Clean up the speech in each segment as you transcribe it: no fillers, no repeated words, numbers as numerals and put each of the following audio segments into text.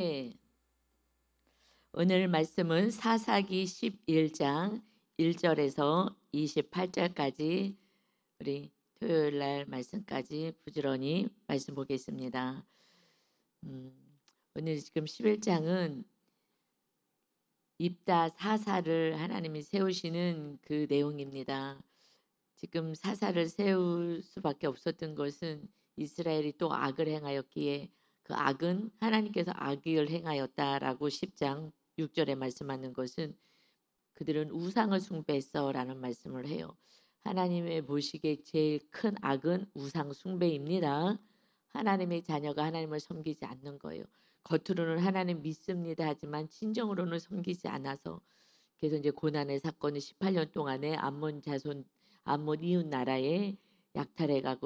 네. 오늘 말씀은 사사기 11장 1절에서 28절까지 우리 토요일 날 말씀까지 부지런히 말씀 보겠습니다. 음, 오늘 지금 11장은 입다 사사를 하나님이 세우시는 그 내용입니다. 지금 사사를 세울 수밖에 없었던 것은 이스라엘이 또 악을 행하였기에 그 악은 하나님께서 악을 행하였다라고 10장 6절에 말씀하는 것은 그들은 우상을 숭배했어라는 말씀을 해요. 하나님의 보시기에 제일 큰 악은 우상 숭배입니다. 하나님의 자녀가 하나님을 섬기지 않는 거예요. 겉으로는 하나님 믿습니다 하지만 진정으로는 섬기지 않아서 그래서 이제 고난의 사건은 18년 동안에 암몬 자손 암몬 이웃 나라에 약탈해가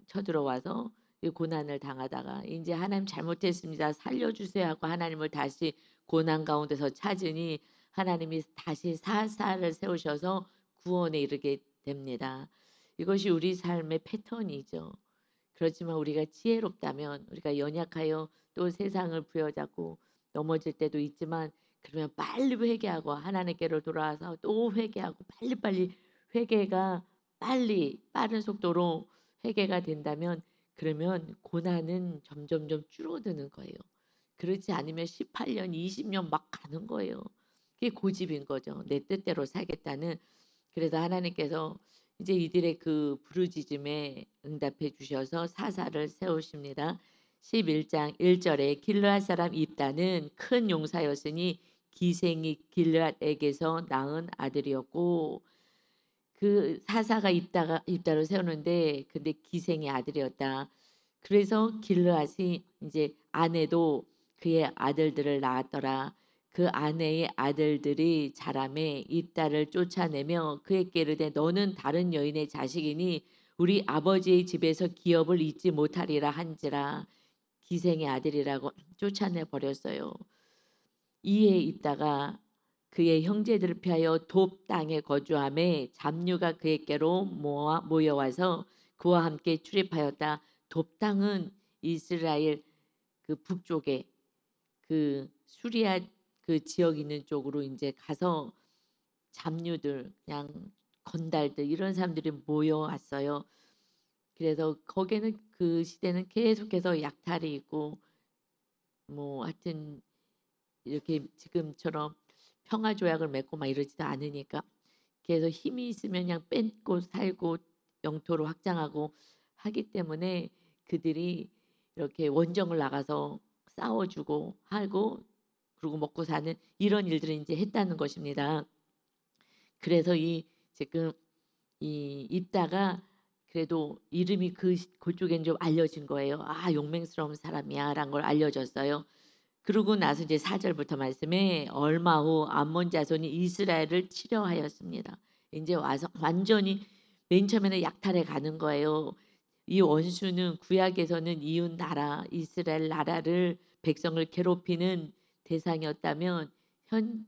쳐들어와서 이 고난을 당하다가 이제 하나님 잘못했습니다 살려주세요 하고 하나님을 다시 고난 가운데서 찾으니 하나님이 다시 사사를 세우셔서 구원에 이르게 됩니다. 이것이 우리 삶의 패턴이죠. 그렇지만 우리가 지혜롭다면 우리가 연약하여 또 세상을 부여잡고 넘어질 때도 있지만 그러면 빨리 회개하고 하나님께로 돌아와서 또 회개하고 빨리빨리 회개가 빨리 빠른 속도로 회개가 된다면 그러면 고난은 점점점 줄어드는 거예요. 그렇지 않으면 18년, 20년 막 가는 거예요. 그게 고집인 거죠. 내 뜻대로 살겠다는. 그래서 하나님께서 이제 이들의 그 부르짖음에 응답해 주셔서 사사를 세우십니다. 11장 1절에 길르앗 사람 입다는 큰 용사였으니 기생이 길르앗에게서 낳은 아들이었고 그 사사가 입다를 세우는데 근데 기생의 아들이었다. 그래서 길르앗이 이제 아내도 그의 아들들을 낳았더라. 그 아내의 아들들이 자라매 입다를 쫓아내며 그에게 이르되 너는 다른 여인의 자식이니 우리 아버지의 집에서 기업을 잊지 못하리라 한지라. 기생의 아들이라고 쫓아내 버렸어요. 이에 있다가 그의 형제들을 피하여 돕 땅에 거주함에 잡류가 그에게로 모여와서 그와 함께 출입하였다. 돕 땅은 이스라엘 그 북쪽에 그 수리아 그 지역 있는 쪽으로 이제 가서 잡류들 그냥 건달들 이런 사람들이 모여왔어요. 그래서 거기는 그 시대는 계속해서 약탈이 있고 뭐 하여튼 이렇게 지금처럼 평화 조약을 맺고 막 이러지도 않으니까 그래서 힘이 있으면 그냥 뺏고 살고 영토를 확장하고 하기 때문에 그들이 이렇게 원정을 나가서 싸워주고 하고 그리고 먹고 사는 이런 일들을 이제 했다는 것입니다. 그래서 이 지금 이 입다가 그래도 이름이 그쪽엔 좀 알려진 거예요. 아 용맹스러운 사람이야라는 걸 알려졌어요. 그러고 나서 이제 4절부터 말씀에 얼마 후 암몬 자손이 이스라엘을 치려하였습니다. 이제 와서 완전히 맨 처음에는 약탈해 가는 거예요. 이 원수는 구약에서는 이웃 나라 이스라엘 나라를 백성을 괴롭히는 대상이었다면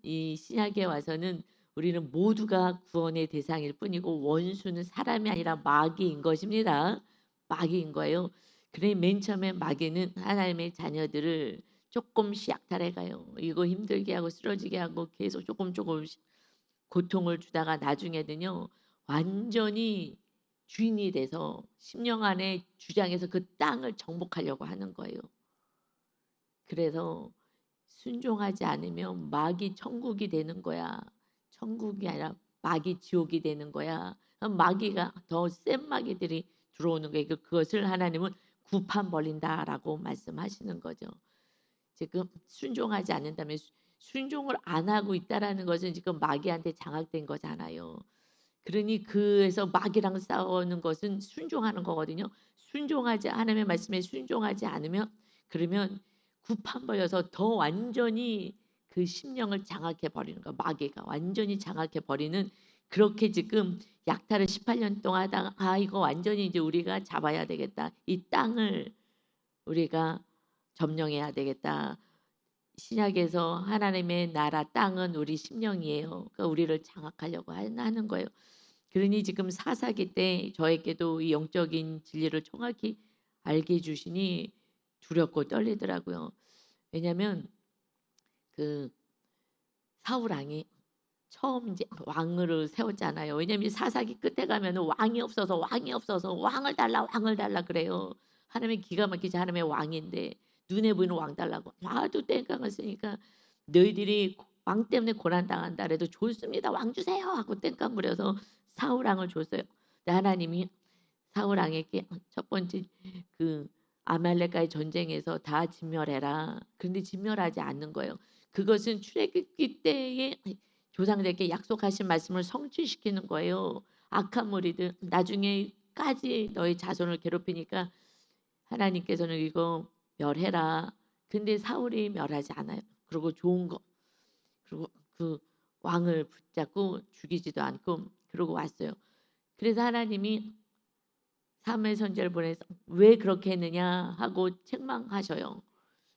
이 신약에 와서는 우리는 모두가 구원의 대상일 뿐이고 원수는 사람이 아니라 마귀인 것입니다. 마귀인 거예요. 그래 맨 처음에 마귀는 하나님의 자녀들을 조금씩 약탈해 가요. 이거 힘들게 하고 쓰러지게 하고 계속 조금씩 고통을 주다가 나중에는요. 완전히 주인이 돼서 10년 안에 주장해서 그 땅을 정복하려고 하는 거예요. 그래서 순종하지 않으면 마귀 천국이 되는 거야. 천국이 아니라 마귀 지옥이 되는 거야. 마귀가 더 센 마귀들이 들어오는 거예요. 그것을 하나님은 구판 벌린다라고 말씀하시는 거죠. 지금 순종하지 않는다면 순종을 안 하고 있다라는 것은 지금 마귀한테 장악된 거잖아요. 그러니 그래서 마귀랑 싸우는 것은 순종하는 거거든요. 순종하지 하나님의 말씀에 순종하지 않으면 그러면 구판 벌려서 더 완전히 그 심령을 장악해 버리는 거. 마귀가 완전히 장악해 버리는 그렇게 지금 약탈을 18년 동안 하다가 아 이거 완전히 이제 우리가 잡아야 되겠다. 이 땅을 우리가 점령해야 되겠다. 신약에서 하나님의 나라 땅은 우리 심령이에요. 그러니까 우리를 장악하려고 하는 거예요. 그러니 지금 사사기 때 저에게도 이 영적인 진리를 정확히 알게 해주시니 두렵고 떨리더라고요. 왜냐면 그 사울 왕이 처음 이제 왕을 세웠잖아요. 왜냐면 사사기 끝에 가면은 왕이 없어서 왕을 달라 그래요. 하나님의 기가 막히지 하나님의 왕인데 눈에 보이는 왕 달라고 하도 땡깡을 쓰니까 너희들이 왕 때문에 고난 당한다 그래도 좋습니다. 왕 주세요 하고 땡깡 부려서 사울 왕을 줬어요. 근데 하나님이 사울 왕에게 첫 번째 그 아말렉과의 전쟁에서 다 진멸해라. 그런데 진멸하지 않는 거예요. 그것은 출애굽기 때에 조상들에게 약속하신 말씀을 성취시키는 거예요. 악한 무리들 나중에까지 너희 자손을 괴롭히니까 하나님께서는 이거 멸해라. 근데 사울이 멸하지 않아요. 그리고 좋은 거 그리고 그 왕을 붙잡고 죽이지도 않고 그러고 왔어요. 그래서 하나님이 사무엘 선지자를 보내서 왜 그렇게 했느냐 하고 책망하셔요.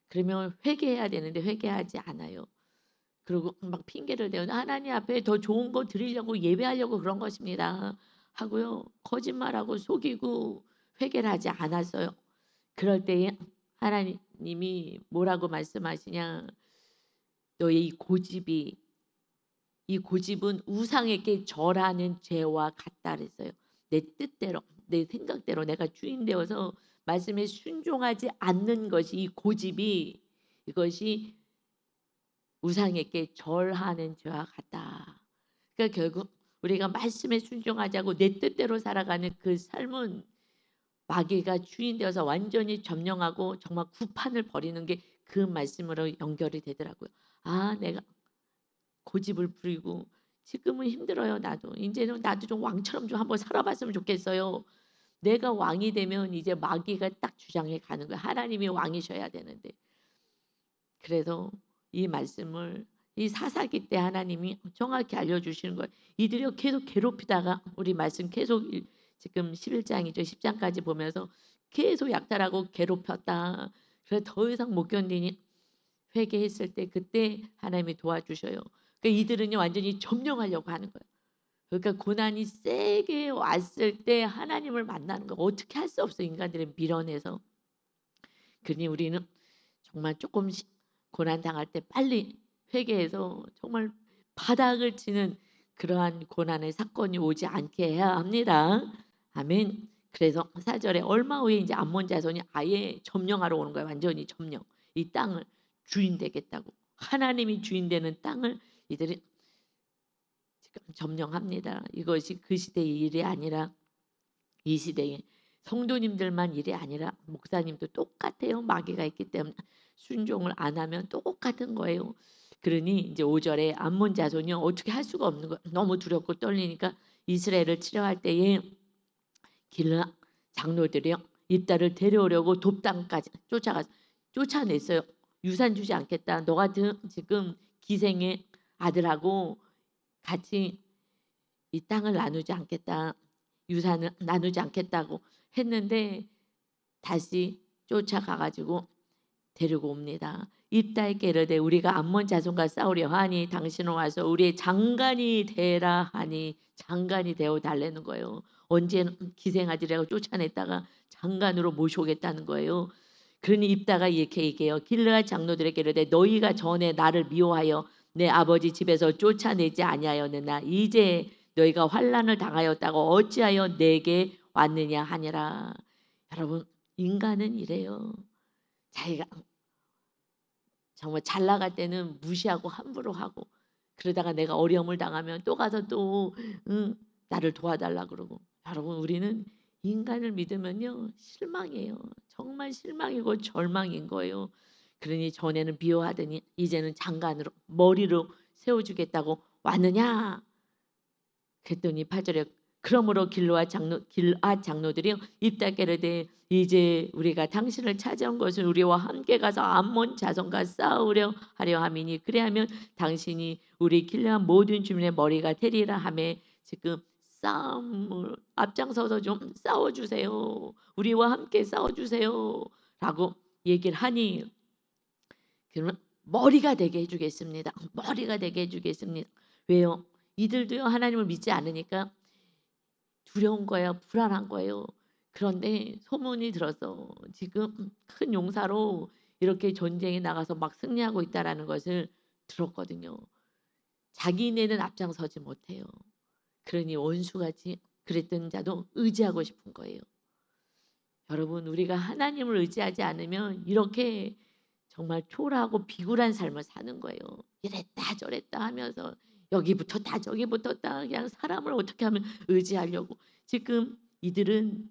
그러면 회개해야 되는데 회개하지 않아요. 그리고 막 핑계를 대요. 하나님 앞에 더 좋은 거 드리려고 예배하려고 그런 것입니다. 하고요. 거짓말하고 속이고 회개를 하지 않았어요. 그럴 때에 하나님이 뭐라고 말씀하시냐. 너의 이 고집은 우상에게 절하는 죄와 같다 그랬어요. 내 뜻대로 내 생각대로 내가 주인 되어서 말씀에 순종하지 않는 것이 이 고집이 이것이 우상에게 절하는 죄와 같다. 그러니까 결국 우리가 말씀에 순종하자고 내 뜻대로 살아가는 그 삶은 마귀가 주인 되어서 완전히 점령하고 정말 구판을 벌이는 게 그 말씀으로 연결이 되더라고요. 아, 내가 고집을 부리고 지금은 힘들어요. 나도 이제는 나도 좀 왕처럼 좀 한번 살아봤으면 좋겠어요. 내가 왕이 되면 이제 마귀가 딱 주장해 가는 거예요. 하나님이 왕이셔야 되는데. 그래서 이 말씀을 이 사사기 때 하나님이 정확히 알려주시는 거예요. 이들이 계속 괴롭히다가 우리 말씀 계속 지금 11장이죠. 10장까지 보면서 계속 약탈하고 괴롭혔다. 그래서 더 이상 못 견디니 회개했을 때 그때 하나님이 도와주셔요. 그러니까 이들은요 완전히 점령하려고 하는 거예요. 그러니까 고난이 세게 왔을 때 하나님을 만나는 거 어떻게 할 수 없어 인간들의 밀어내서. 그러니 우리는 정말 조금씩 고난 당할 때 빨리 회개해서 정말 바닥을 치는 그러한 고난의 사건이 오지 않게 해야 합니다. 아멘. 그래서 4절에 얼마 후에 이제 암몬 자손이 아예 점령하러 오는 거예요. 완전히 점령. 이 땅을 주인 되겠다고. 하나님이 주인 되는 땅을 이들이 지금 점령합니다. 이것이 그 시대의 일이 아니라 이 시대의 성도님들만 일이 아니라 목사님도 똑같아요. 마귀가 있기 때문에 순종을 안 하면 똑같은 거예요. 그러니 이제 5절에 암몬 자손이 어떻게 할 수가 없는 거예요. 너무 두렵고 떨리니까 이스라엘을 치려할 때에 길라 장로들이요 입다를 데려오려고 돕당까지 쫓아냈어요. 유산 주지 않겠다. 너 같은 지금 기생의 아들하고 같이 이 땅을 나누지 않겠다. 유산을 나누지 않겠다고 했는데 다시 쫓아가 가지고 데리고 옵니다. 입다에게 이르되 우리가 암몬 자손과 싸우려 하니 당신은 와서 우리의 장관이 되라 하니 장관이 되어 달라는 거예요. 언제는 기생아들이라고 쫓아냈다가 장관으로 모셔오겠다는 거예요. 그러니 입다가 이렇게 얘기해요. 길르앗 장로들에게 이르되 너희가 전에 나를 미워하여 내 아버지 집에서 쫓아내지 아니하였느냐 이제 너희가 환난을 당하였다고 어찌하여 내게 왔느냐 하니라. 여러분 인간은 이래요. 자기가 정말 잘 나갈 때는 무시하고 함부로 하고 그러다가 내가 어려움을 당하면 또 가서 또 나를 도와달라 그러고 여러분 우리는 인간을 믿으면요 실망이에요. 정말 실망이고 절망인 거예요. 그러니 전에는 미워하더니 이제는 장관으로 머리로 세워주겠다고 왔느냐 그랬더니 8절에 그러므로 길앗 장로들이 입다께 이르되 이제 우리가 당신을 찾아온 것은 우리와 함께 가서 암몬 자손과 싸우려 하려 함이니 그래하면 당신이 우리 길앗 모든 주민의 머리가 되리라 하매 지금 싸움을 앞장서서 좀 싸워주세요. 우리와 함께 싸워주세요. 라고 얘기를 하니 그러면 머리가 되게 해주겠습니다. 머리가 되게 해주겠습니다. 왜요? 이들도요 하나님을 믿지 않으니까 두려운 거예요. 불안한 거예요. 그런데 소문이 들어서 지금 큰 용사로 이렇게 전쟁에 나가서 막 승리하고 있다라는 것을 들었거든요. 자기네는 앞장서지 못해요. 그러니 원수같이 그랬던 자도 의지하고 싶은 거예요. 여러분, 우리가 하나님을 의지하지 않으면 이렇게 정말 초라하고 비굴한 삶을 사는 거예요. 이랬다 저랬다 하면서 여기 붙었다 저기 붙었다, 그냥 사람을 어떻게 하면 의지하려고. 지금 이들은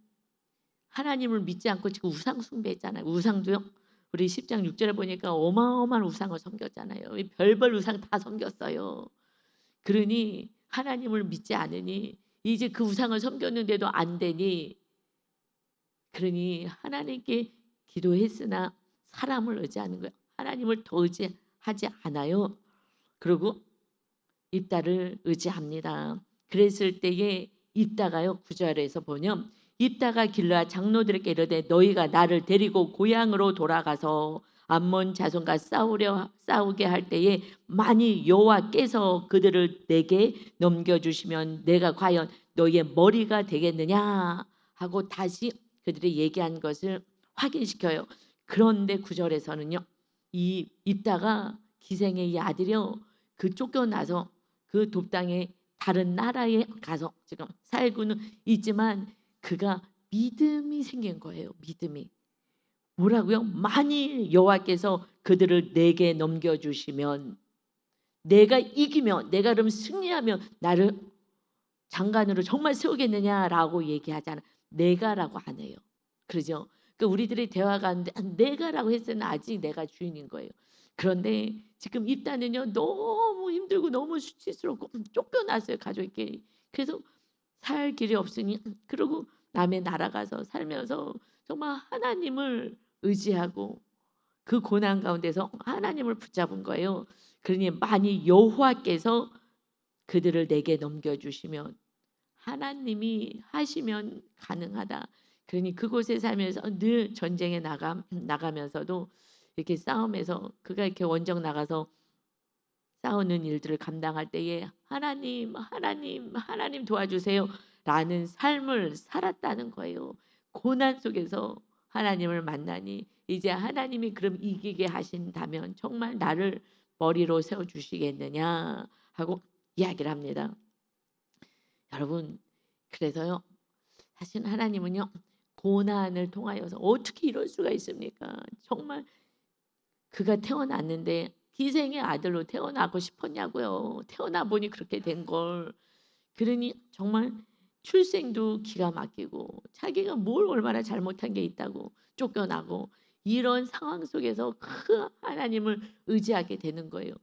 하나님을 믿지 않고 지금 우상 숭배했잖아요. 우상도요. 우리 10장 6절에 보니까 어마어마한 우상을 섬겼잖아요. 별별 우상 다 섬겼어요. 그러니 하나님을 믿지 않으니 이제 그 우상을 섬겼는데도 안 되니, 그러니 하나님께 기도했으나 사람을 의지하는 거예요. 하나님을 더 의지하지 않아요. 그리고 입다를 의지합니다. 그랬을 때에 입다가요, 9절에서 보면 입다가 길르앗 장로들에게 이르되 너희가 나를 데리고 고향으로 돌아가서 암몬 자손과 싸우게 할 때에 만일 여호와께서 그들을 내게 넘겨주시면 내가 과연 너희의 머리가 되겠느냐 하고 다시 그들이 얘기한 것을 확인시켜요. 그런데 9절에서는요, 이 입다가 기생의 이 아들이요, 그 쫓겨나서 그 돕당의 다른 나라에 가서 지금 살고는 있지만 그가 믿음이 생긴 거예요. 믿음이. 뭐라고요? 만일 여호와께서 그들을 내게 넘겨주시면, 내가 이기면, 내가 그럼 승리하면 나를 장관으로 정말 세우겠느냐라고 얘기하잖아. 내가라고 안 해요. 그러죠? 그 우리들의 대화가 하는데 내가라고 했을 때는 아직 내가 주인인 거예요. 그런데 지금 입다는요, 너무 힘들고 너무 수치스럽고 쫓겨났어요, 가족끼리. 그래서 살 길이 없으니 그러고 남의 나라 가서 살면서 정말 하나님을 의지하고 그 고난 가운데서 하나님을 붙잡은 거예요. 그러니 만일 여호와께서 그들을 내게 넘겨주시면, 하나님이 하시면 가능하다. 그러니 그곳에 살면서 늘 전쟁에 나가면서도 이렇게 싸움에서 그가 이렇게 원정 나가서 싸우는 일들을 감당할 때에 하나님, 하나님, 하나님 도와주세요 라는 삶을 살았다는 거예요. 고난 속에서 하나님을 만나니 이제 하나님이 그럼 이기게 하신다면 정말 나를 머리로 세워주시겠느냐 하고 이야기를 합니다. 여러분, 그래서요, 사실 하나님은요, 고난을 통하여서 어떻게 이럴 수가 있습니까? 정말 그가 태어났는데 기생의 아들로 태어나고 싶었냐고요. 태어나 보니 그렇게 된 걸. 그러니 정말 출생도 기가 막히고 자기가 뭘 얼마나 잘못한 게 있다고 쫓겨나고, 이런 상황 속에서 그 하나님을 의지하게 되는 거예요.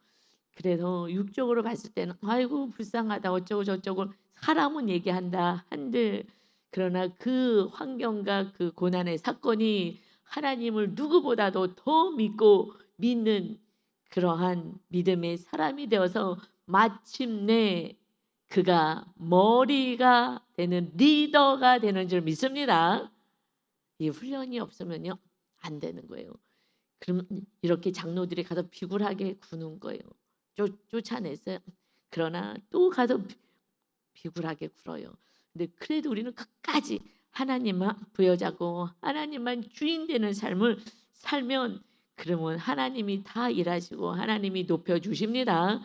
그래서 육적으로 봤을 때는 아이고 불쌍하다 어쩌고 저쩌고 사람은 얘기한다 한들, 그러나 그 환경과 그 고난의 사건이 하나님을 누구보다도 더 믿고 믿는 그러한 믿음의 사람이 되어서 마침내 그가 머리가 되는 리더가 되는 줄 믿습니다. 이 훈련이 없으면요 안 되는 거예요. 그럼 이렇게 장로들이 가서 비굴하게 구는 거예요. 쫓아냈어요. 그러나 또 가서 비굴하게 굴어요. 근데 그래도 우리는 끝까지 하나님만 부여잡고 하나님만 주인 되는 삶을 살면, 그러면 하나님이 다 일하시고 하나님이 높여주십니다.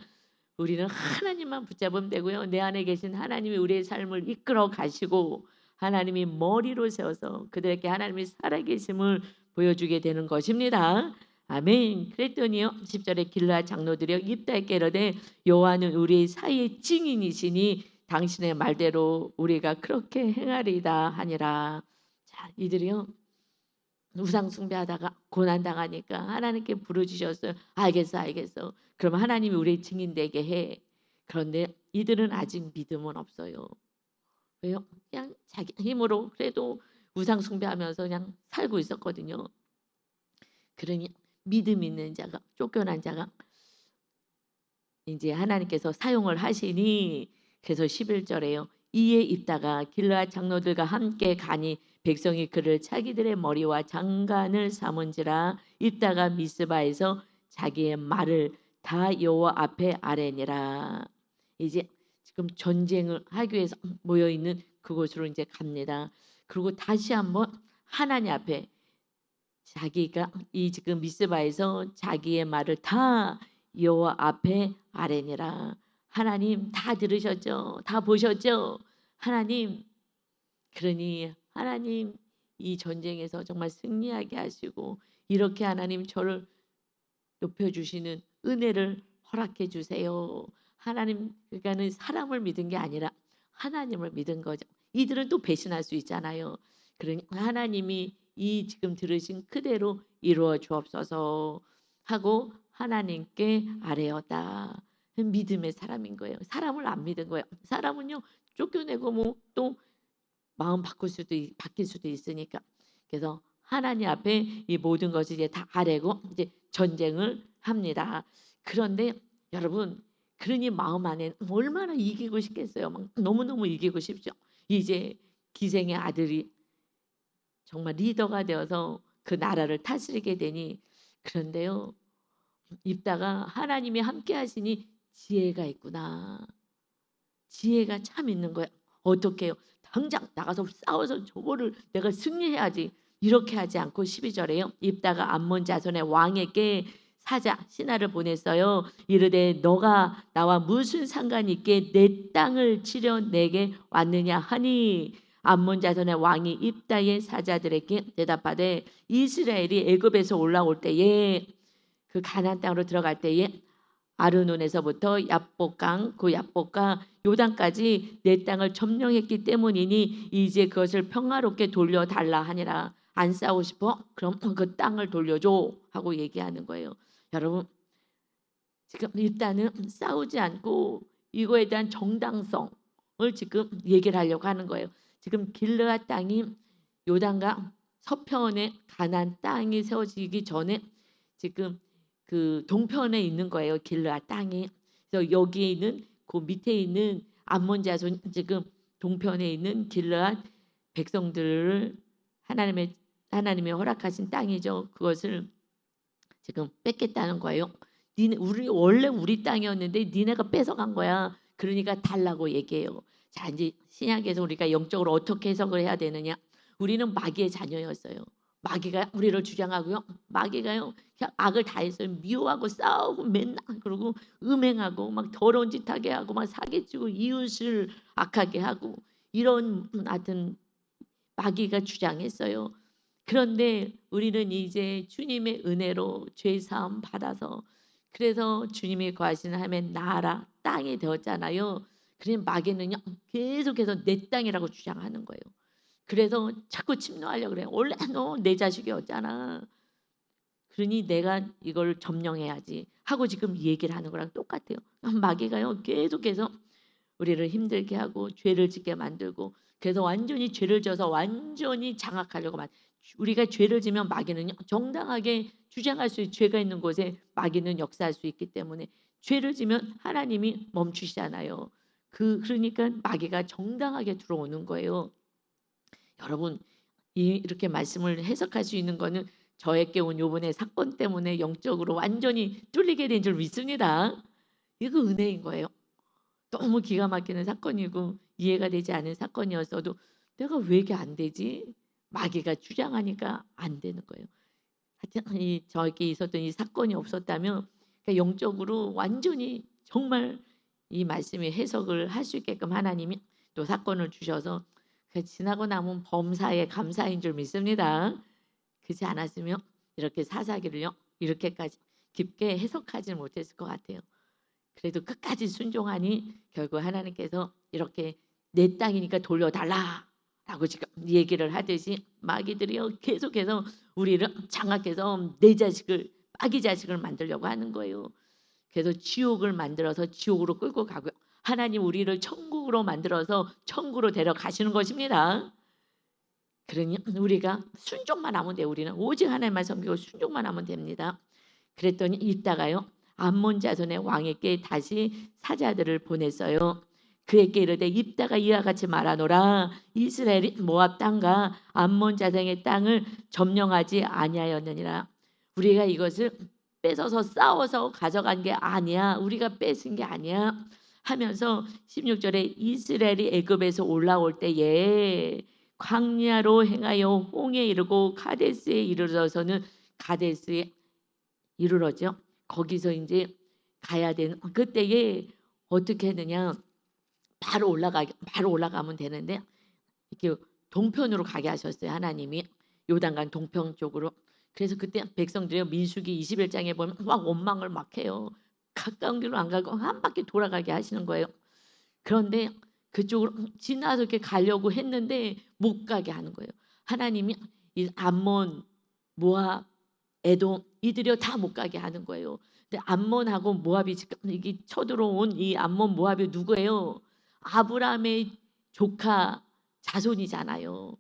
우리는 하나님만 붙잡으면 되고요. 내 안에 계신 하나님이 우리의 삶을 이끌어 가시고 하나님이 머리로 세워서 그들에게 하나님이 살아계심을 보여주게 되는 것입니다. 아멘. 그랬더니요 10절에 길르앗 장로들이여 입다에게 이르되 여호와는 우리 사이의 증인이시니 당신의 말대로 우리가 그렇게 행하리이다 하니라. 자, 이들이요 우상 숭배하다가 고난 당하니까 하나님께 부르짖었어요. 알겠어, 알겠어. 그럼 하나님이 우리의 증인 되게 해. 그런데 이들은 아직 믿음은 없어요. 왜요? 그냥 자기 힘으로 그래도 우상 숭배하면서 그냥 살고 있었거든요. 그러니 믿음 있는 자가, 쫓겨난 자가 이제 하나님께서 사용을 하시니, 그래서 11절에요. 이에 입다가 길르앗 장로들과 함께 가니 백성이 그를 자기들의 머리와 장관을 삼은지라. 입다가 미스바에서 자기의 말을 다 여호와 앞에 아뢰니라. 이제 지금 전쟁을 하기 위해서 모여 있는 그곳으로 이제 갑니다. 그리고 다시 한번 하나님 앞에 자기가 이 지금 미스바에서 자기의 말을 다 여호와 앞에 아뢰니라. 하나님 다 들으셨죠? 다 보셨죠? 하나님, 그러니 하나님 이 전쟁에서 정말 승리하게 하시고 이렇게 하나님 저를 높여주시는 은혜를 허락해 주세요. 하나님, 그러니까는 사람을 믿은 게 아니라 하나님을 믿은 거죠. 이들은 또 배신할 수 있잖아요. 그러니 하나님이 이 지금 들으신 그대로 이루어 주옵소서 하고 하나님께 아뢰었다. 믿음의 사람인 거예요. 사람을 안 믿은 거예요. 사람은요 쫓겨내고 뭐 또 마음 바뀔 수도 있으니까. 그래서 하나님 앞에 이 모든 것을 이제 다 아뢰고 이제 전쟁을 합니다. 그런데 여러분, 그러니 마음 안에 얼마나 이기고 싶겠어요. 막 너무너무 이기고 싶죠. 이제 기생의 아들이 정말 리더가 되어서 그 나라를 다스리게 되니, 그런데요 입다가 하나님이 함께 하시니 지혜가 있구나. 지혜가 참 있는 거야. 어떻게 해요? 당장 나가서 싸워서 저거를 내가 승리해야지. 이렇게 하지 않고 12절에요. 입다가 암몬 자손의 왕에게 사자 신하를 보냈어요. 이르되 너가 나와 무슨 상관이 있게 내 땅을 치려 내게 왔느냐 하니, 암몬 자손의 왕이 입다의 사자들에게 대답하되 이스라엘이 애굽에서 올라올 때에 그 가나안 땅으로 들어갈 때에 아르논에서부터 야복강 그 야복강 요단까지 내 땅을 점령했기 때문이니 이제 그것을 평화롭게 돌려달라 하니라. 안 싸우고 싶어? 그럼 그 땅을 돌려줘 하고 얘기하는 거예요. 여러분, 지금 일단은 싸우지 않고 이거에 대한 정당성을 지금 얘기를 하려고 하는 거예요. 지금 길르앗 땅이 요단강 서편에 가나안 땅이 세워지기 전에 지금 그 동편에 있는 거예요. 길르앗 땅이. 그래서 여기에 있는 그 밑에 있는 암몬 자손, 지금 동편에 있는 길르앗 백성들을 하나님의 허락하신 땅이죠. 그것을 지금 뺏겠다는 거예요. 니네 우리 원래 우리 땅이었는데 니네가 뺏어간 거야. 그러니까 달라고 얘기해요. 자, 이제 신약에서 우리가 영적으로 어떻게 해석을 해야 되느냐? 우리는 마귀의 자녀였어요. 마귀가 우리를 주장하고요. 마귀가요 그냥 악을 다 했어요. 미워하고 싸우고 맨날 그러고 음행하고 막 더러운 짓 하게 하고 막 사기치고 이웃을 악하게 하고 이런 하여튼 마귀가 주장했어요. 그런데 우리는 이제 주님의 은혜로 죄 사함 받아서, 그래서 주님이 거하시는 하나님의 나라 땅이 되었잖아요. 그러니 마귀는요 계속해서 내 땅이라고 주장하는 거예요. 그래서 자꾸 침노하려고 그래요. 원래 너 내 자식이었잖아. 그러니 내가 이걸 점령해야지 하고 지금 얘기를 하는 거랑 똑같아요. 마귀가요 계속해서 우리를 힘들게 하고 죄를 짓게 만들고, 그래서 완전히 죄를 져서 완전히 장악하려고 우리가 죄를 지면 마귀는요 정당하게 주장할 수 있는, 죄가 있는 곳에 마귀는 역사할 수 있기 때문에 죄를 지면 하나님이 멈추시잖아요. 그러니까 마귀가 정당하게 들어오는 거예요. 여러분, 이렇게 말씀을 해석할 수 있는 거는 저에게 온 요번에 사건 때문에 영적으로 완전히 뚫리게 된 줄 믿습니다. 이거 은혜인 거예요. 너무 기가 막히는 사건이고 이해가 되지 않은 사건이었어도 내가 왜 이게 안 되지? 마귀가 주장하니까 안 되는 거예요. 하여튼 저에게 있었던 이 사건이 없었다면 그러니까 영적으로 완전히 정말 이 말씀이 해석을 할 수 있게끔 하나님이 또 사건을 주셔서 지나고 남은 범사에 감사인 줄 믿습니다. 그렇지 않았으면 이렇게 사사기를요 이렇게까지 깊게 해석하지 못했을 것 같아요. 그래도 끝까지 순종하니 결국 하나님께서 이렇게 내 땅이니까 돌려달라라고 지금 얘기를 하듯이 마귀들이요 계속해서 우리를 장악해서 내 자식을, 마귀 자식을 만들려고 하는 거예요. 그래서 지옥을 만들어서 지옥으로 끌고 가고요. 하나님 우리를 천국으로 만들어서 천국으로 데려가시는 것입니다. 그러니 우리가 순종만 하면 돼요. 우리는 오직 하나님만 섬기고 순종만 하면 됩니다. 그랬더니 이따가요 암몬 자손의 왕에게 다시 사자들을 보냈어요. 그에게 이르되 입다가 이와 같이 말하노라. 이스라엘이 모압 땅과 암몬 자손의 땅을 점령하지 아니하였느니라. 우리가 이것을 뺏어서 싸워서 가져간 게 아니야. 우리가 뺏은 게 아니야 하면서 16절에 이스라엘이 애굽에서 올라올 때에 광야로 행하여 홍해에 이르고 가데스에 이르러서는 가데스에 이르러죠. 거기서 이제 가야 되는 그때에 어떻게 했느냐? 바로 올라가면 되는데 이렇게 동편으로 가게 하셨어요. 하나님이 요단강 동편 쪽으로. 그래서 그때 백성들이 민수기 21장에 보면 막 원망을 막 해요. 가까운 길로 안 가고 한 바퀴 돌아가게 하시는 거예요. 그런데 그쪽으로 지나서 이렇게 가려고 했는데 못 가게 하는 거예요. 하나님이 이 암몬, 모압, 에돔 이들이요 다 못 가게 하는 거예요. 근데 암몬하고 모압이 지금 이게 쳐들어온 이 암몬 모압이 누구예요? 아브라함의 조카 자손이잖아요.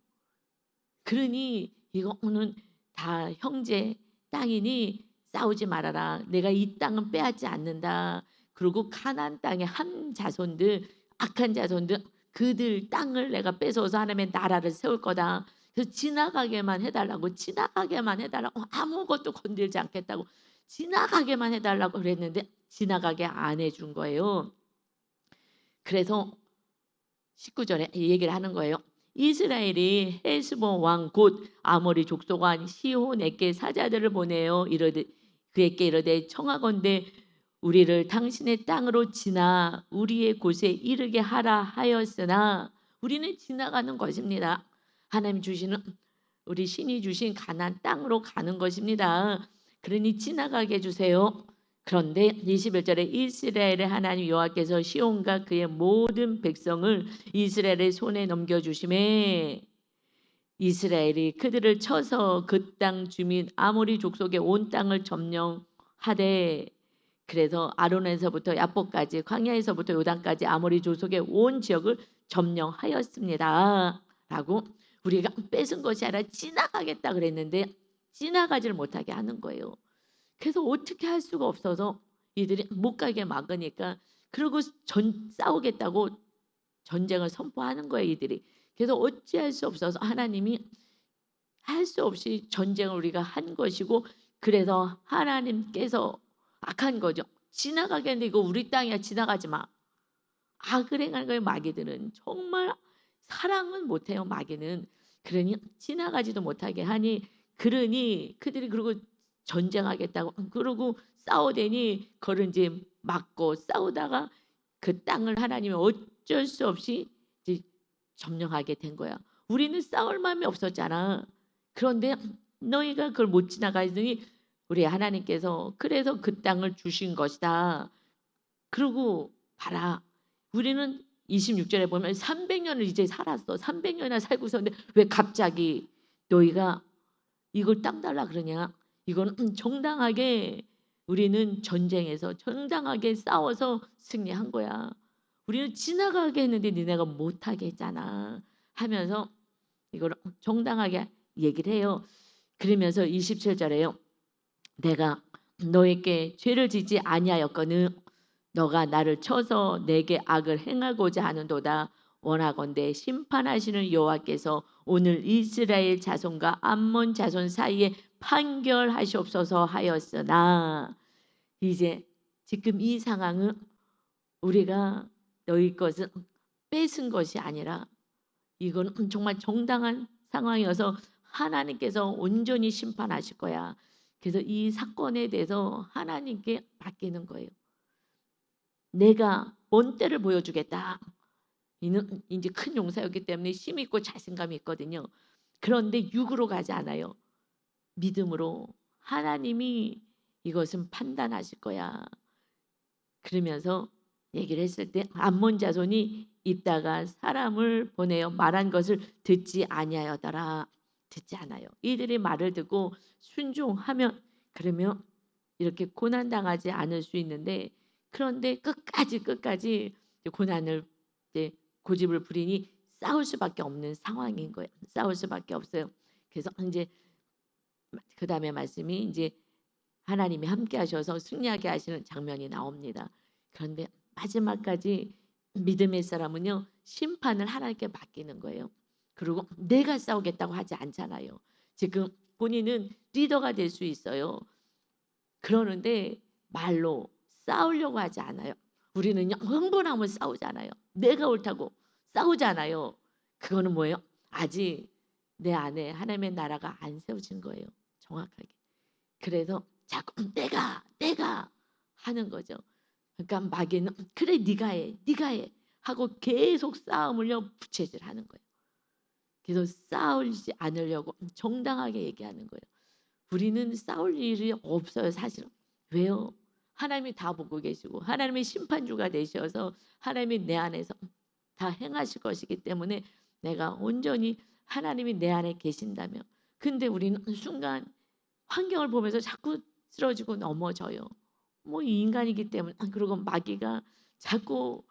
그러니 이거는 다 형제 땅이니 싸우지 말아라. 내가 이 땅은 빼앗지 않는다. 그리고 가나안 땅의 한 자손들, 악한 자손들 그들 땅을 내가 뺏어서 하나님의 나라를 세울 거다. 그래서 지나가게만 해달라고, 지나가게만 해달라고, 아무것도 건들지 않겠다고 지나가게만 해달라고 그랬는데 지나가게 안 해준 거예요. 그래서 19절에 이 얘기를 하는 거예요. 이스라엘이 헤스본 왕 곧 아모리 족속왕 시혼에게 사자들을 보내어 이르되 그에게 이르되 청하건대 우리를 당신의 땅으로 지나 우리의 곳에 이르게 하라 하였으나 우리는 지나가는 것입니다. 하나님 주시는 우리 신이 주신 가나안 땅으로 가는 것입니다. 그러니 지나가게 해주세요. 그런데 21절에 이스라엘의 하나님 여호와께서 시온과 그의 모든 백성을 이스라엘의 손에 넘겨주심에 이스라엘이 그들을 쳐서 그 땅 주민 아모리 족속의 온 땅을 점령하되 그래서 아론에서부터 야복까지 광야에서부터 요단까지 아모리 족속의 온 지역을 점령하였습니다. 라고 우리가 뺏은 것이 아니라 지나가겠다 그랬는데 지나가지를 못하게 하는 거예요. 그래서 어떻게 할 수가 없어서 이들이 못 가게 막으니까 그리고 싸우겠다고 전쟁을 선포하는 거예요. 이들이. 그래서 어찌할 수 없어서 하나님이 할 수 없이 전쟁을 우리가 한 것이고 그래서 하나님께서 악한 거죠. 지나가겠는데 이거 우리 땅이야 지나가지 마. 악을 행하는 거예요. 마귀들은 정말 사랑은 못해요. 마귀는. 그러니 지나가지도 못하게 하니 그러니 그들이 그리고 전쟁하겠다고 그러고 싸우더니 그걸 이제 막고 싸우다가 그 땅을 하나님이 어쩔 수 없이 이제 점령하게 된 거야. 우리는 싸울 마음이 없었잖아. 그런데 너희가 그걸 못 지나가더니 우리 하나님께서 그래서 그 땅을 주신 것이다. 그리고 봐라. 우리는 26절에 보면 300년을 이제 살았어. 300년이나 살고 있었는데 왜 갑자기 너희가 이걸 땅 달라 그러냐? 이건 정당하게 우리는 전쟁에서 정당하게 싸워서 승리한 거야. 우리는 지나가게 했는데 니네가 못하게 했잖아. 하면서 이걸 정당하게 얘기를 해요. 그러면서 27절에요. 내가 너에게 죄를 짓지 아니하였거늘 너가 나를 쳐서 내게 악을 행하고자 하는도다. 원하건대 심판하시는 여호와께서 오늘 이스라엘 자손과 암몬 자손 사이에 판결하시옵소서 하였으나 이제 지금 이 상황은 우리가 너희 것은 뺏은 것이 아니라 이건 정말 정당한 상황이어서 하나님께서 온전히 심판하실 거야. 그래서 이 사건에 대해서 하나님께 맡기는 거예요. 내가 먼 때를 보여주겠다. 이는 이제 큰 용사였기 때문에 힘 있고 자신감이 있거든요. 그런데 육으로 가지 않아요. 믿음으로 하나님이 이것은 판단하실 거야. 그러면서 얘기를 했을 때 암몬 자손이 입다가 사람을 보내어 말한 것을 듣지 아니하였더라. 듣지 않아요. 이들이 말을 듣고 순종하면 그러면 이렇게 고난 당하지 않을 수 있는데 그런데 끝까지 고난을 이제 고집을 부리니 싸울 수밖에 없는 상황인 거예요. 싸울 수밖에 없어요. 그래서 이제 그 다음에 말씀이 이제 하나님이 함께 하셔서 승리하게 하시는 장면이 나옵니다. 그런데 마지막까지 믿음의 사람은요 심판을 하나님께 맡기는 거예요. 그리고 내가 싸우겠다고 하지 않잖아요. 지금 본인은 리더가 될 수 있어요. 그러는데 말로 싸우려고 하지 않아요. 우리는요 흥분하면 싸우잖아요. 내가 옳다고 싸우잖아요. 그거는 뭐예요? 아직 내 안에 하나님의 나라가 안 세워진 거예요. 정확하게. 그래서 자꾸 내가 하는 거죠. 그러니까 마귀는 그래 네가 해 하고 계속 싸움을요 부채질하는 거예요. 그래서 싸우지 않으려고 정당하게 얘기하는 거예요. 우리는 싸울 일이 없어요 사실은. 왜요? 하나님이 다 보고 계시고 하나님이 심판주가 되셔서 하나님이 내 안에서 다 행하실 것이기 때문에 내가 온전히 하나님이 내 안에 계신다면. 근데 우리는 순간 환경을 보면서 자꾸 쓰러지고 넘어져요. 뭐 인간이기 때문에. 그리고 마귀가 자꾸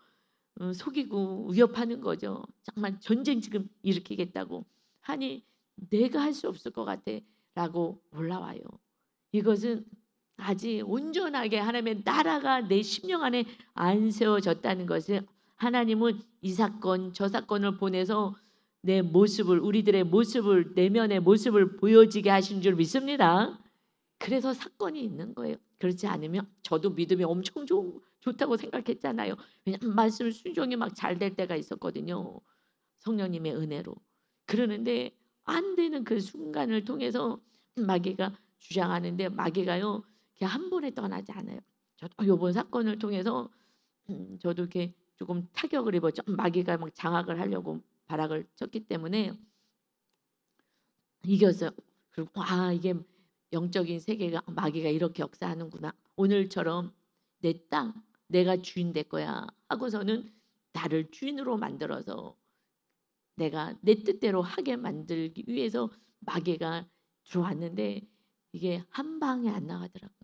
속이고 위협하는 거죠. 정말 전쟁 지금 일으키겠다고 하니 내가 할 수 없을 것 같아라고 올라와요. 이것은 아직 온전하게 하나님의 나라가 내 심령 안에 안 세워졌다는 것을 하나님은 이 사건 저 사건을 보내서 내 모습을 우리들의 모습을 내면의 모습을 보여지게 하신 줄 믿습니다. 그래서 사건이 있는 거예요. 그렇지 않으면 저도 믿음이 엄청 좋다고 생각했잖아요. 왜냐하면 말씀 순종이 막 잘 될 때가 있었거든요. 성령님의 은혜로. 그러는데 안 되는 그 순간을 통해서 마귀가 주장하는데 마귀가요 그냥 한 번에 떠나지 않아요. 저도 이번 사건을 통해서 저도 이렇게 조금 타격을 입었죠. 마귀가 막 장악을 하려고 발악을 쳤기 때문에 이겼어요. 그리고 이게 영적인 세계가 마귀가 이렇게 역사하는구나. 오늘처럼 내 땅 내가 주인 될 거야 하고서는 나를 주인으로 만들어서 내가 내 뜻대로 하게 만들기 위해서 마귀가 들어왔는데 이게 한 방에 안 나가더라고요.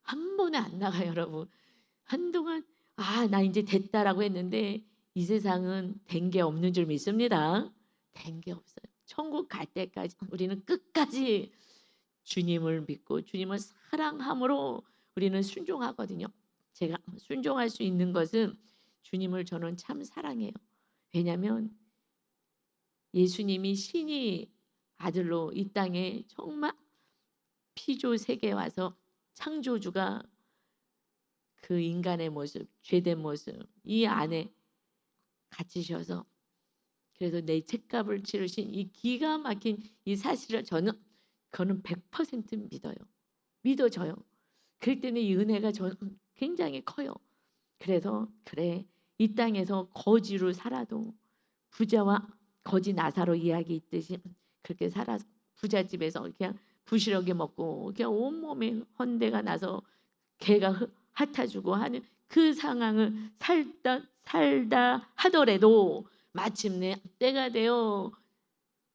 한 번에 안 나가요, 여러분. 한동안 나 이제 됐다라고 했는데 이 세상은 된 게 없는 줄 믿습니다. 된 게 없어요. 천국 갈 때까지 우리는 끝까지 주님을 믿고 주님을 사랑함으로 우리는 순종하거든요. 제가 순종할 수 있는 것은 주님을 저는 참 사랑해요. 왜냐하면 예수님이 신이 아들로 이 땅에 정말 피조 세계에 와서 창조주가 그 인간의 모습, 죄된 모습 이 안에 갇히셔서 그래서 내 책값을 치르신 이 기가 막힌 이 사실을 저는 그거는 100% 믿어요. 믿어져요. 그렇기 때문에 이 은혜가 저는 굉장히 커요. 그래서 그래 이 땅에서 거지로 살아도 부자와 거지 나사로 이야기 있듯이 그렇게 살아서 부잣집에서 그냥 부시러기 먹고 그냥 온몸에 헌대가 나서 개가 핥아주고 하는 그 상황을 살다 하더라도 마침내 때가 되어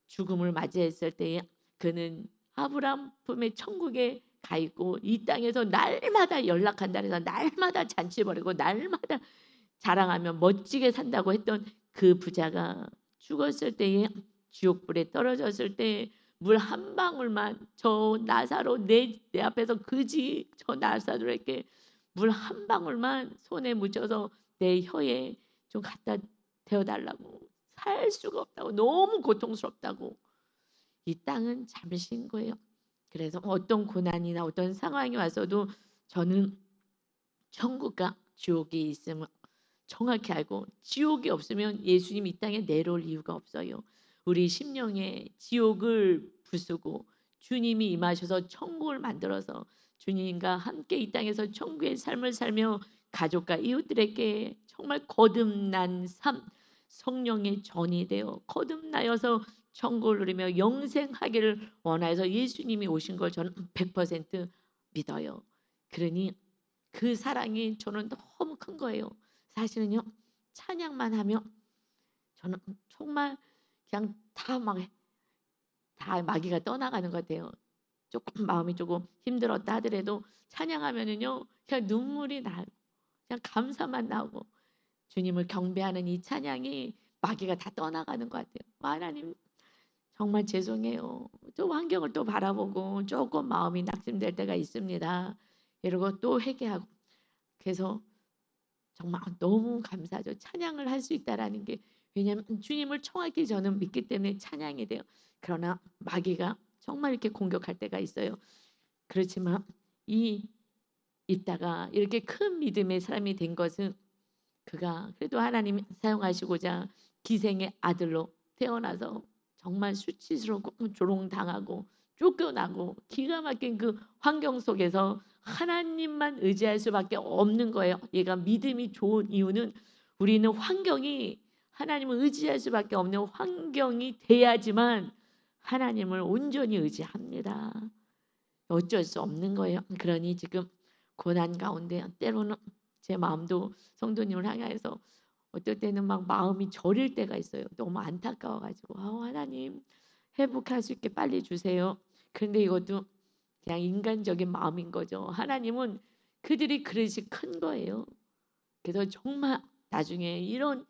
죽음을 맞이했을 때에 그는 아브라함 품의 천국에 가 있고 이 땅에서 날마다 연락한다 해서 날마다 잔치 벌이고 날마다 자랑하며 멋지게 산다고 했던 그 부자가 죽었을 때에 지옥불에 떨어졌을 때 물 한 방울만 저 나사로 내 앞에서 그지 저 나사로에게 물 한 방울만 손에 묻혀서 내 혀에 좀 갖다 대어달라고 살 수가 없다고 너무 고통스럽다고 이 땅은 잠시인 거예요. 그래서 어떤 고난이나 어떤 상황이 와서도 저는 천국과 지옥이 있음을 정확히 알고 지옥이 없으면 예수님 이 땅에 내려올 이유가 없어요. 우리 심령에 지옥을 부수고 주님이 임하셔서 천국을 만들어서 주님과 함께 이 땅에서 천국의 삶을 살며 가족과 이웃들에게 정말 거듭난 삶 성령의 전이 되어 거듭나여서 천국을 누리며 영생하기를 원하여서 예수님이 오신 걸 저는 100% 믿어요. 그러니 그 사랑이 저는 너무 큰 거예요. 사실은요 찬양만 하면 저는 정말 그냥 다 마귀가 떠나가는 것 같아요. 조금 마음이 조금 힘들었다 하더라도 찬양하면은요 그냥 눈물이 나요. 그냥 감사만 나오고 주님을 경배하는 이 찬양이 마귀가 다 떠나가는 것 같아요. 하나님 정말 죄송해요. 또 환경을 또 바라보고 조금 마음이 낙심될 때가 있습니다. 이러고 또 회개하고 그래서 정말 너무 감사하죠. 찬양을 할 수 있다라는 게 왜냐하면 주님을 정확히 저는 믿기 때문에 찬양이 돼요. 그러나 마귀가 정말 이렇게 공격할 때가 있어요. 그렇지만 이 있다가 이렇게 큰 믿음의 사람이 된 것은 그가 그래도 하나님이 사용하시고자 기생의 아들로 태어나서 정말 수치스럽고 조롱당하고 쫓겨나고 기가 막힌 그 환경 속에서 하나님만 의지할 수밖에 없는 거예요. 얘가 믿음이 좋은 이유는 우리는 환경이 하나님을 의지할 수밖에 없는 환경이 돼야지만 하나님을 온전히 의지합니다. 어쩔 수 없는 거예요. 그러니 지금 고난 가운데 때로는 제 마음도 성도님을 향해서 어떨 때는 막 마음이 저릴 때가 있어요. 너무 안타까워 가지고 하나님 회복할 수 있게 빨리 주세요. 그런데 이것도 그냥 인간적인 마음인 거죠. 하나님은 그들이 그릇이 큰 거예요. 그래서 정말 나중에 이런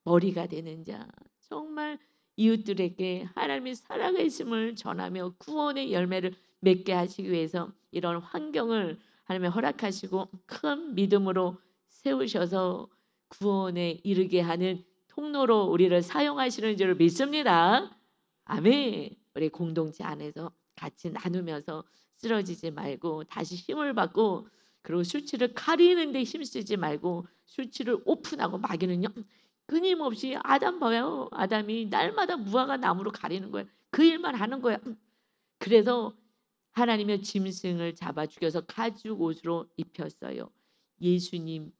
머리가 되는 자, 정말 이웃들에게 하나님의 살아계심을 전하며 구원의 열매를 맺게 하시기 위해서 이런 환경을 하나님이 허락하시고 큰 믿음으로 세우셔서 구원에 이르게 하는 통로로 우리를 사용하시는 줄 믿습니다. 아멘. 우리 공동체 안에서 같이 나누면서 쓰러지지 말고 다시 힘을 받고, 그리고 수치를 가리는 데 힘쓰지 말고 수치를 오픈하고, 마귀는요 끊임없이 아담 봐요. 아담이 날마다 무화과 나무로 가리는 거예요. 그 일만 하는 거예요. 그래서 하나님의 짐승을 잡아 죽여서 가죽 옷으로 입혔어요. 예수님의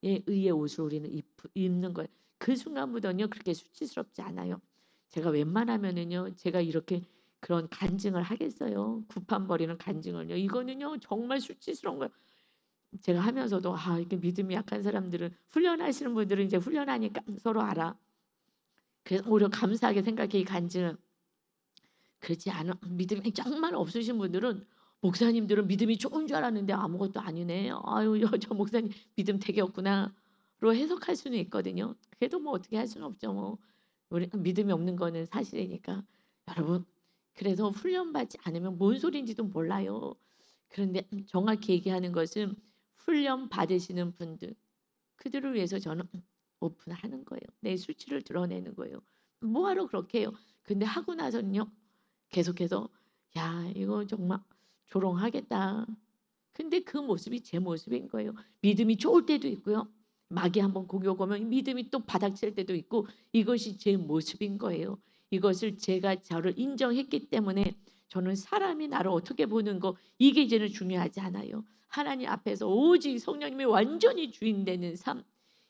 의의 옷을 우리는 입는 거예요. 그 순간부터는요 그렇게 수치스럽지 않아요. 제가 웬만하면은요 제가 이렇게 그런 간증을 하겠어요. 구판 버리는 간증을요. 이거는요 정말 수치스러운 거예요. 제가 하면서도 이렇게 믿음이 약한 사람들은, 훈련하시는 분들은 이제 훈련하니까 서로 알아. 그래서 오히려 감사하게 생각해. 이 간증은 그렇지 않은 믿음이 정말 없으신 분들은, 목사님들은 믿음이 좋은 줄 알았는데 아무것도 아니네. 아유 저 목사님 믿음 되게 없구나로 해석할 수는 있거든요. 그래도 뭐 어떻게 할 수는 없죠. 뭐 우리 믿음이 없는 거는 사실이니까. 여러분, 그래서 훈련받지 않으면 뭔 소리인지도 몰라요. 그런데 정확히 얘기하는 것은 훈련 받으시는 분들, 그들을 위해서 저는 오픈하는 거예요. 내 수치를 드러내는 거예요. 뭐하러 그렇게 해요. 근데 하고 나서는요 계속해서 야 이거 정말 조롱하겠다. 근데 그 모습이 제 모습인 거예요. 믿음이 좋을 때도 있고요. 마귀 한번 공격 오면 믿음이 또 바닥칠 때도 있고, 이것이 제 모습인 거예요. 이것을 제가 저를 인정했기 때문에 저는 사람이 나를 어떻게 보는 거 이게 이제는 중요하지 않아요. 하나님 앞에서 오직 성령님이 완전히 주인 되는 삶,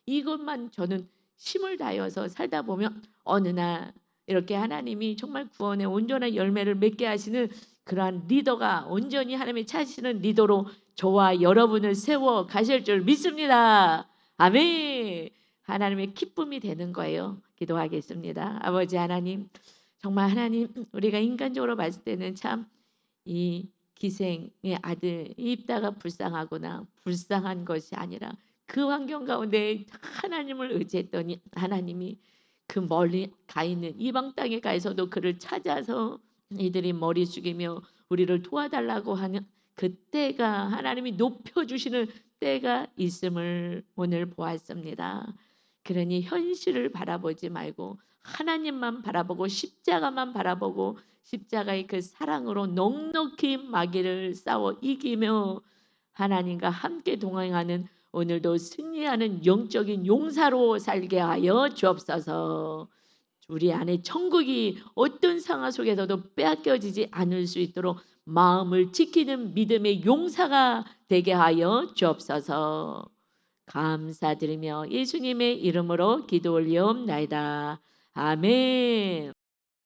이것만 저는 힘을 다해서 살다 보면 어느 날 이렇게 하나님이 정말 구원의 온전한 열매를 맺게 하시는 그러한 리더가, 온전히 하나님이 찾으시는 리더로 저와 여러분을 세워 가실 줄 믿습니다. 아멘. 하나님의 기쁨이 되는 거예요. 기도하겠습니다. 아버지 하나님, 정말 하나님, 우리가 인간적으로 봤을 때는 참 이 기생의 아들 입다가 불쌍하거나 불쌍한 것이 아니라 그 환경 가운데 하나님을 의지했더니 하나님이 그 멀리 가 있는 이방 땅에 가서도 그를 찾아서 이들이 머리 숙이며 우리를 도와달라고 하는 그 때가, 하나님이 높여주시는 때가 있음을 오늘 보았습니다. 그러니 현실을 바라보지 말고 하나님만 바라보고 십자가만 바라보고 십자가의 그 사랑으로 넉넉히 마귀를 싸워 이기며 하나님과 함께 동행하는 오늘도 승리하는 영적인 용사로 살게 하여 주옵소서. 우리 안에 천국이 어떤 상황 속에서도 빼앗겨지지 않을 수 있도록 마음을 지키는 믿음의 용사가 되게 하여 주옵소서. 감사드리며 예수님의 이름으로 기도 올리옵나이다. 아멘.